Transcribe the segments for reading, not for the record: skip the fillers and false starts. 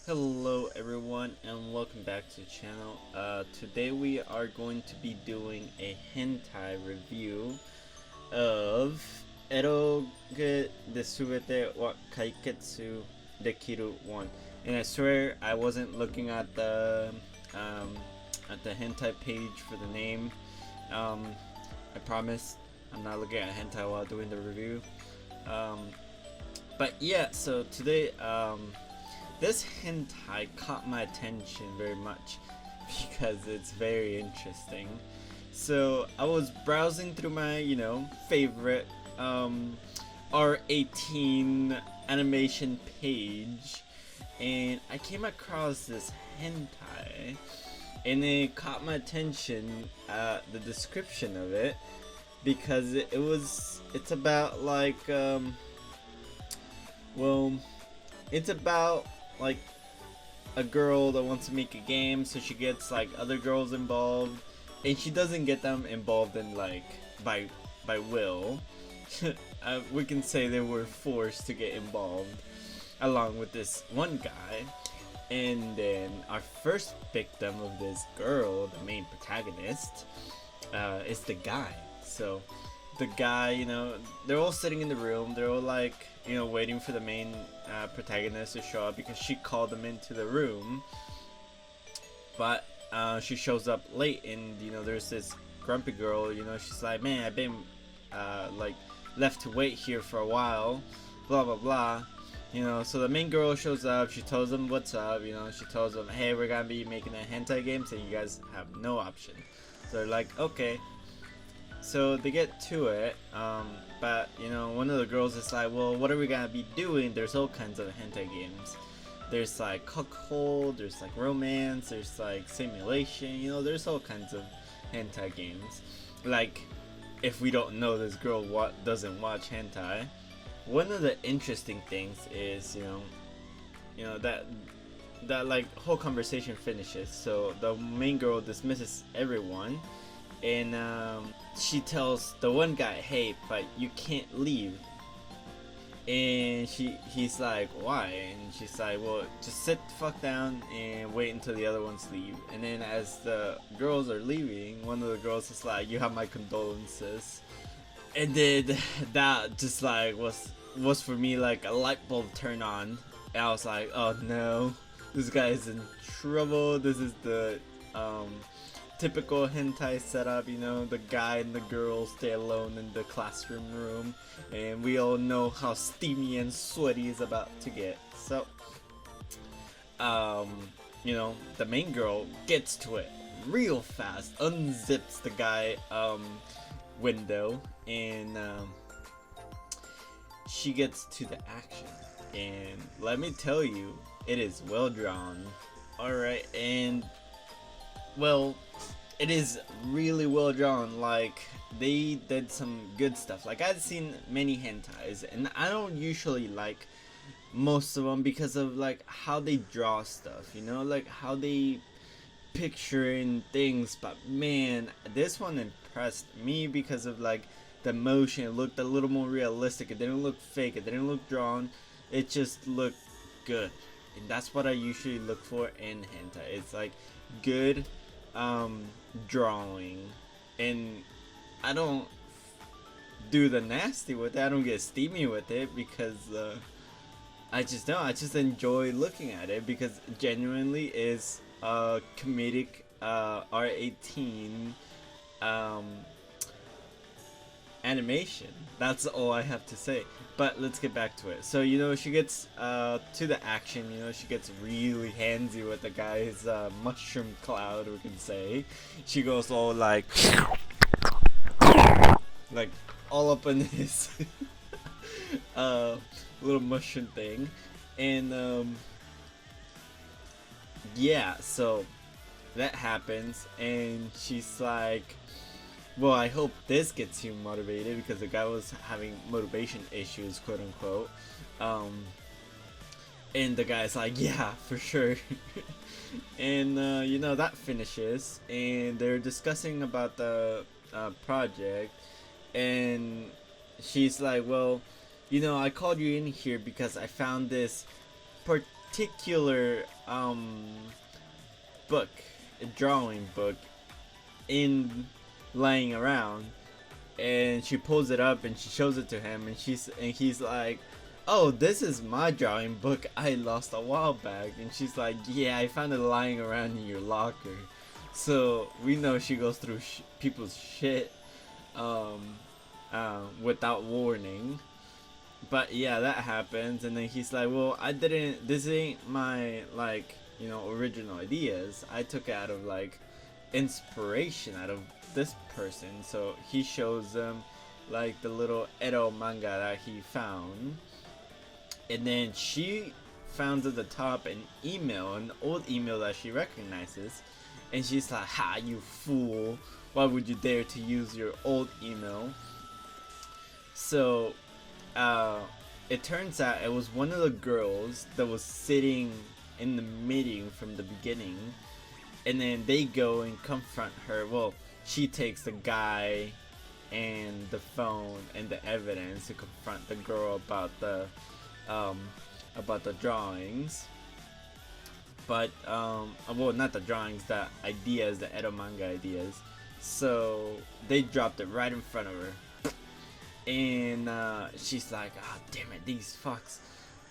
Hello everyone and welcome back to the channel. Today we are going to be doing a hentai review of Eroge de Subete wa Kaiketsu Dekiru 1. And I swear I wasn't looking at the hentai page for the name. I promise I'm not looking at hentai while doing the review. But yeah, so today this hentai caught my attention very much because it's very interesting. So I was browsing through my, favorite R18 animation page, and I came across this hentai, and it caught my attention, the description of it, because it's about like, it's about like a girl that wants to make a game, so she gets like other girls involved, and she doesn't get them involved in like by will. We can say they were forced to get involved along with this one guy. And then our first victim of this girl, the main protagonist, is the guy. So the guy, they're all sitting in the room, they're all like, waiting for the main protagonist to show up because she called them into the room. But she shows up late, and there's this grumpy girl, she's like, man, I've been like left to wait here for a while, blah blah blah. So the main girl shows up, she tells them what's up, she tells them, hey, we're gonna be making a hentai game, so you guys have no option. So they're like, okay. So they get to it, but one of the girls is like, well, what are we gonna be doing? There's all kinds of hentai games. There's like cuckold, there's like romance, there's like simulation, there's all kinds of hentai games. Like, if we don't know this girl doesn't watch hentai, one of the interesting things is, that like whole conversation finishes. So the main girl dismisses everyone, and she tells the one guy, hey, but you can't leave. And he's like, why? And she's like, well, just sit the fuck down and wait until the other ones leave. And then as the girls are leaving, one of the girls is like, you have my condolences. And then that just like was for me like a light bulb turn on. And I was like, oh no, this guy is in trouble. This is the typical hentai setup, the guy and the girl stay alone in the classroom room, and we all know how steamy and sweaty is about to get. So the main girl gets to it real fast, unzips the guy window, and she gets to the action, and let me tell you, it is well drawn. Alright, and well, it is really well drawn. Like, they did some good stuff. Like, I've seen many hentais, and I don't usually like most of them because of like how they draw stuff, like how they picture in things. But man, this one impressed me because of like the motion. It looked a little more realistic. It didn't look fake, it didn't look drawn, it just looked good. And that's what I usually look for in hentai. It's like good drawing, and I don't do the nasty with it, I don't get steamy with it, because I just enjoy looking at it, because genuinely is a comedic R18 animation. That's all I have to say. But let's get back to it. So she gets to the action. She gets really handsy with the guy's mushroom cloud, we can say. She goes all like all up in his little mushroom thing. And yeah, so that happens, and she's like, well, I hope this gets you motivated, because the guy was having motivation issues, quote unquote. And the guy's like, yeah, for sure. And that finishes, and they're discussing about the project, and she's like, well, I called you in here because I found this particular book, a drawing book, in lying around, and she pulls it up and she shows it to him, and he's like, "Oh, this is my drawing book I lost a while back." And she's like, "Yeah, I found it lying around in your locker." So we know she goes through people's shit without warning. But yeah, that happens, and then he's like, "Well, I didn't. This ain't my like, you know, original ideas. I took it out of like inspiration out of this person." So he shows them like the little Edo manga that he found, and then she found at the top an old email that she recognizes, and she's like, "Ha, you fool! Why would you dare to use your old email?" So it turns out it was one of the girls that was sitting in the meeting from the beginning, and then they go and confront her. Well, she takes the guy and the phone and the evidence to confront the girl about the drawings. But well, not the drawings, the ideas, the Edo manga ideas. So they dropped it right in front of her, and she's like, "Ah, damn it, these fucks."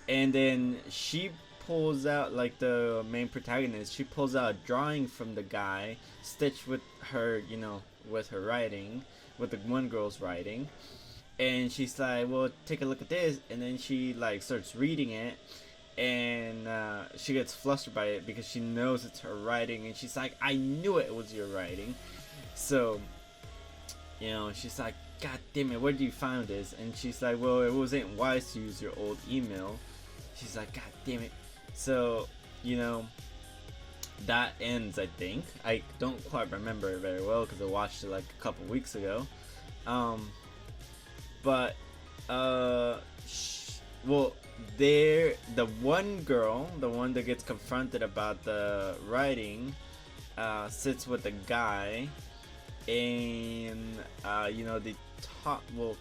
And then she pulls out, like the main protagonist, she pulls out a drawing from the guy stitched with her, you know, with her writing, with the one girl's writing, and she's like, "Well, take a look at this." And then she like starts reading it, and she gets flustered by it because she knows it's her writing, and she's like, "I knew it was your writing." So, you know, she's like, "God damn it, where did you find this?" And she's like, "Well, it wasn't wise to use your old email." She's like, "God damn it." So, you know, that ends, I think. I don't quite remember it very well because I watched it like a couple weeks ago. But, well, the one girl, the one that gets confronted about the writing, sits with the guy, and, you know, they talk, well,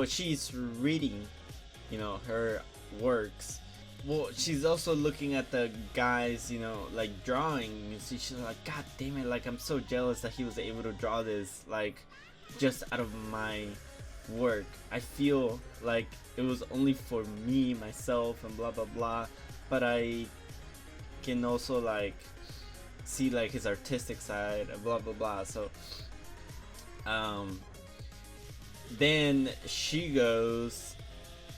she's reading, you know, her works. Well, she's also looking at the guy's, you know, like drawing. You see, she's like, "God damn it, like I'm so jealous that he was able to draw this, like, just out of my work. I feel like it was only for me, myself, and blah blah blah, but I can also like see like his artistic side and blah blah blah." So then she goes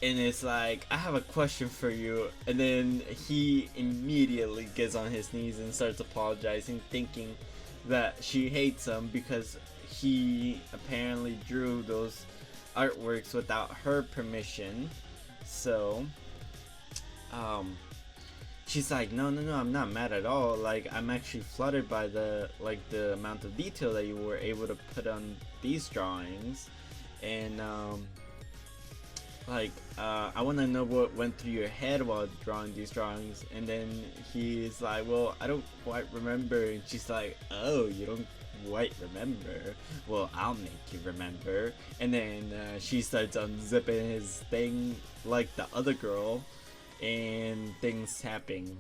and it's like, "I have a question for you," and then he immediately gets on his knees and starts apologizing, thinking that she hates him because he apparently drew those artworks without her permission. So she's like, no, "I'm not mad at all. Like, I'm actually fluttered by the amount of detail that you were able to put on these drawings, and I want to know what went through your head while drawing these drawings." And then he's like, "Well, I don't quite remember." And she's like, "Oh, you don't quite remember? Well, I'll make you remember." And then she starts unzipping his thing like the other girl, and things happen.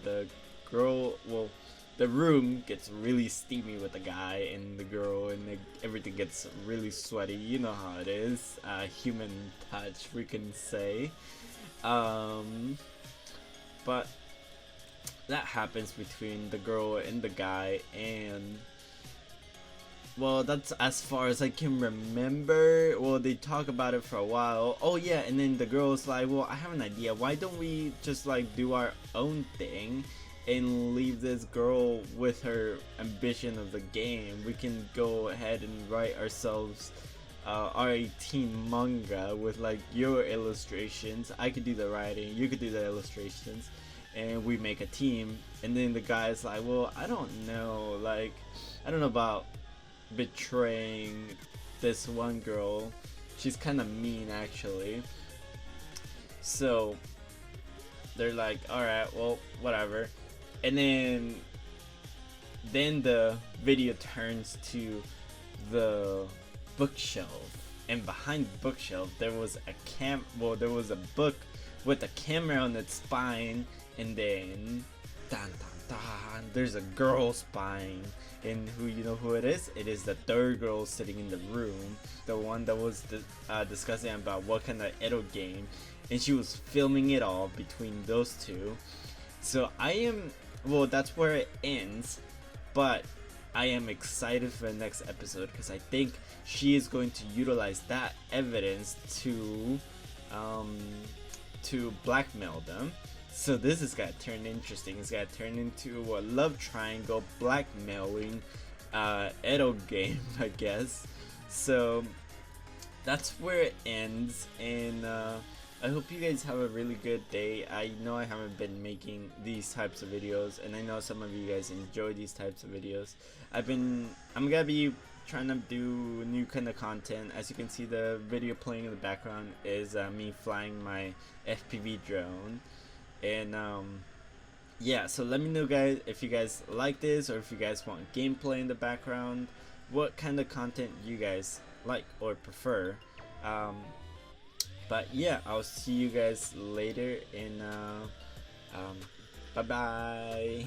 The girl, well, the room gets really steamy with the guy and the girl, and everything gets really sweaty. You know how it is. Human touch, we can say. But that happens between the girl and the guy, and well, that's as far as I can remember. Well, they talk about it for a while. Oh yeah, and then the girl's like, "Well, I have an idea. Why don't we just like do our own thing and leave this girl with her ambition of the game? We can go ahead and write ourselves our 18 manga with like your illustrations. I could do the writing, you could do the illustrations, and we make a team." And then the guy's like, "Well, I don't know, like, I don't know about betraying this one girl. She's kind of mean, actually." So they're like, "Alright, well, whatever." And then the video turns to the bookshelf, and behind the bookshelf there was a book with a camera on its spine, and then dun, dun, dun, there's a girl spying. And who, you know who it is? It is the third girl sitting in the room, the one that was discussing about what kind of Eroge game, and she was filming it all between those two. So I am, well, that's where it ends, but I am excited for the next episode because I think she is going to utilize that evidence to blackmail them. So this is gonna turn interesting. It's gonna turn into a love triangle blackmailing Edo game, I guess. So that's where it ends, and I hope you guys have a really good day. I know I haven't been making these types of videos, and I know some of you guys enjoy these types of videos. I'm gonna be trying to do new kind of content. As you can see, the video playing in the background is me flying my FPV drone. And yeah, so let me know, guys, if you guys like this, or if you guys want gameplay in the background, what kind of content you guys like or prefer. But yeah, I'll see you guys later, and bye bye.